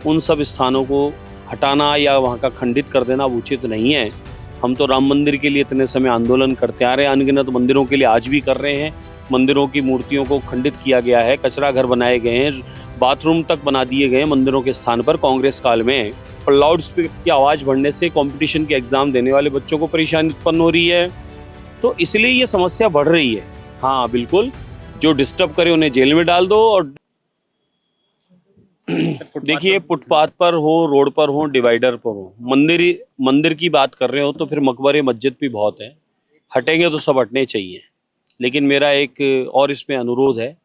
उन सब स्थानों को हटाना या वहाँ का खंडित कर देना उचित नहीं है। हम तो राम मंदिर के लिए इतने समय आंदोलन करते आ रहे हैं, अनगिनत मंदिरों के लिए आज भी कर रहे हैं। मंदिरों की मूर्तियों को खंडित किया गया है, कचरा घर बनाए गए हैं, बाथरूम तक बना दिए गए हैं मंदिरों के स्थान पर कांग्रेस काल में। और लाउड स्पीकर की आवाज़ बढ़ने से कंपटीशन के एग्ज़ाम देने वाले बच्चों को परेशानी उत्पन्न हो रही है, तो इसलिए ये समस्या बढ़ रही है। हाँ बिल्कुल, जो डिस्टर्ब करे उन्हें जेल में डाल दो। और देखिए, फुटपाथ पर हो, रोड पर हो, डिवाइडर पर हो, मंदिर की बात कर रहे हो तो फिर मकबरे मस्जिद भी बहुत है, हटेंगे तो सब हटने चाहिए। लेकिन मेरा एक और इसमें अनुरोध है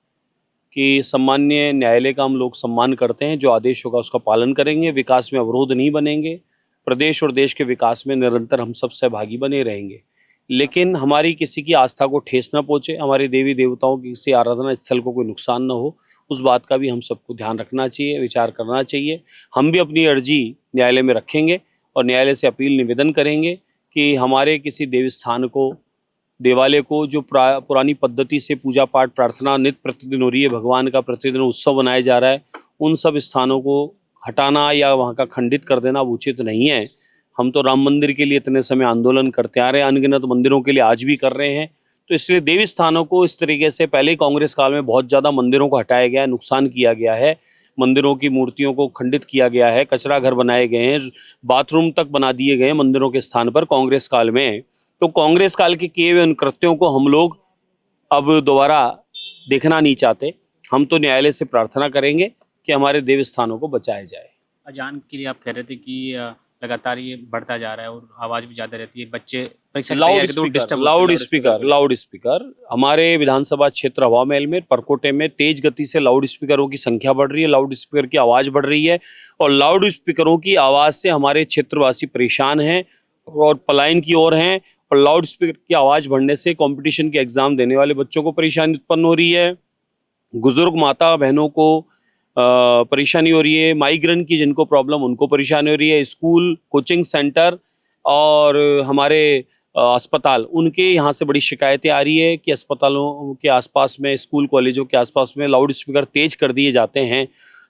कि सम्मान्य न्यायालय का हम लोग सम्मान करते हैं, जो आदेश होगा उसका पालन करेंगे, विकास में अवरोध नहीं बनेंगे, प्रदेश और देश के विकास में निरंतर हम सब सहभागी बने रहेंगे। लेकिन हमारी किसी की आस्था को ठेस न पहुँचे, हमारे देवी देवताओं की किसी आराधना स्थल को कोई नुकसान न हो, उस बात का भी हम सबको ध्यान रखना चाहिए, विचार करना चाहिए। हम भी अपनी अर्जी न्यायालय में रखेंगे और न्यायालय से अपील निवेदन करेंगे कि हमारे किसी देवस्थान को, देवालय को, जो पुरानी पद्धति से पूजा पाठ प्रार्थना नित्य प्रतिदिन हो रही है, भगवान का प्रतिदिन उत्सव मनाया जा रहा है, उन सब स्थानों को हटाना या वहाँ का खंडित कर देना उचित नहीं है। हम तो राम मंदिर के लिए इतने समय आंदोलन करते आ रहे हैं, अनगिनत मंदिरों के लिए आज भी कर रहे हैं। तो इसलिए देवी स्थानों को इस तरीके से पहले ही कांग्रेस काल में बहुत ज़्यादा मंदिरों को हटाया गया है, नुकसान किया गया है, मंदिरों की मूर्तियों को खंडित किया गया है, कचरा घर बनाए गए हैं, बाथरूम तक बना दिए गए हैं मंदिरों के स्थान पर कांग्रेस काल में। तो कांग्रेस काल के किए हुए उन कृत्यों को हम लोग अब दोबारा देखना नहीं चाहते। हम तो न्यायालय से प्रार्थना करेंगे कि हमारे देव स्थानों को बचाया जाए। अजान के लिए आप कह रहे थे कि लगातार ये बढ़ता जा रहा है और आवाज़ भी ज़्यादा रहती है, बच्चे परीक्षा की तैयारी के दौरान डिस्टर्ब होते हैं। लाउड स्पीकर हमारे विधानसभा क्षेत्र हवा महल में, परकोटे में तेज गति से लाउड स्पीकरों की संख्या बढ़ रही है, लाउड स्पीकर की आवाज़ बढ़ रही है और लाउड स्पीकरों की आवाज़ से हमारे क्षेत्रवासी परेशान हैं और पलायन की ओर हैं। और लाउड स्पीकर की आवाज़ बढ़ने से कंपटीशन के एग्ज़ाम देने वाले बच्चों को परेशानी उत्पन्न हो रही है, बुजुर्ग माता बहनों को परेशानी हो रही है, माइग्रेन की जिनको प्रॉब्लम उनको परेशानी हो रही है, स्कूल, कोचिंग सेंटर और हमारे अस्पताल, उनके यहाँ से बड़ी शिकायतें आ रही है कि अस्पतालों के आसपास में, स्कूल कॉलेजों के आसपास में लाउड स्पीकर तेज कर दिए जाते हैं।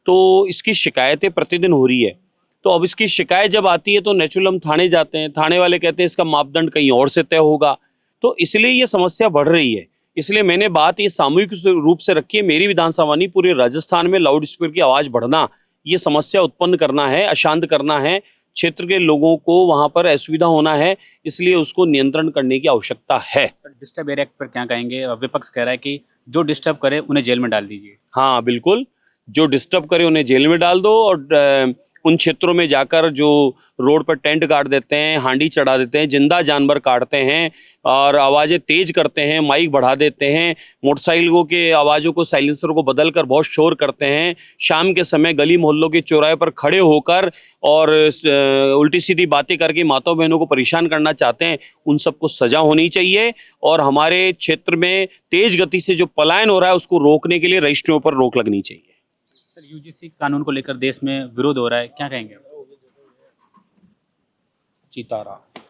तो इसकी शिकायतें प्रतिदिन हो रही है। तो अब इसकी शिकायत जब आती है तो नेचुरल हम थाने जाते हैं, थाने वाले कहते हैं इसका मापदंड कहीं और से तय होगा। तो इसलिए ये समस्या बढ़ रही है। इसलिए मैंने बात ये सामूहिक रूप से रखी है, मेरी विधानसभा नहीं पूरे राजस्थान में लाउड स्पीकर की आवाज़ बढ़ना, ये समस्या उत्पन्न करना है, अशांत करना है, क्षेत्र के लोगों को वहाँ पर असुविधा होना है, इसलिए उसको नियंत्रण करने की आवश्यकता है। डिस्टर्ब एरिया पर क्या कहेंगे? विपक्ष कह रहा है कि जो डिस्टर्ब करे उन्हें जेल में डाल दीजिए। हाँ बिल्कुल, जो डिस्टर्ब करे उन्हें जेल में डाल दो और उन क्षेत्रों में जाकर जो रोड पर टेंट गाड़ देते हैं, हांडी चढ़ा देते हैं, जिंदा जानवर काटते हैं और आवाज़ें तेज करते हैं, माइक बढ़ा देते हैं, मोटरसाइकिलों के आवाज़ों को, साइलेंसर को बदलकर बहुत शोर करते हैं, शाम के समय गली मोहल्लों के चौराहे पर खड़े होकर और उल्टी सीधी बातें करके माताओं बहनों को परेशान करना चाहते हैं, उन सबको सजा होनी चाहिए। और हमारे क्षेत्र में तेज गति से जो पलायन हो रहा है उसको रोकने के लिए रजिस्ट्रियों पर रोक लगनी चाहिए। सर, यूजीसी कानून को लेकर देश में विरोध हो रहा है, क्या कहेंगे? सीताराम।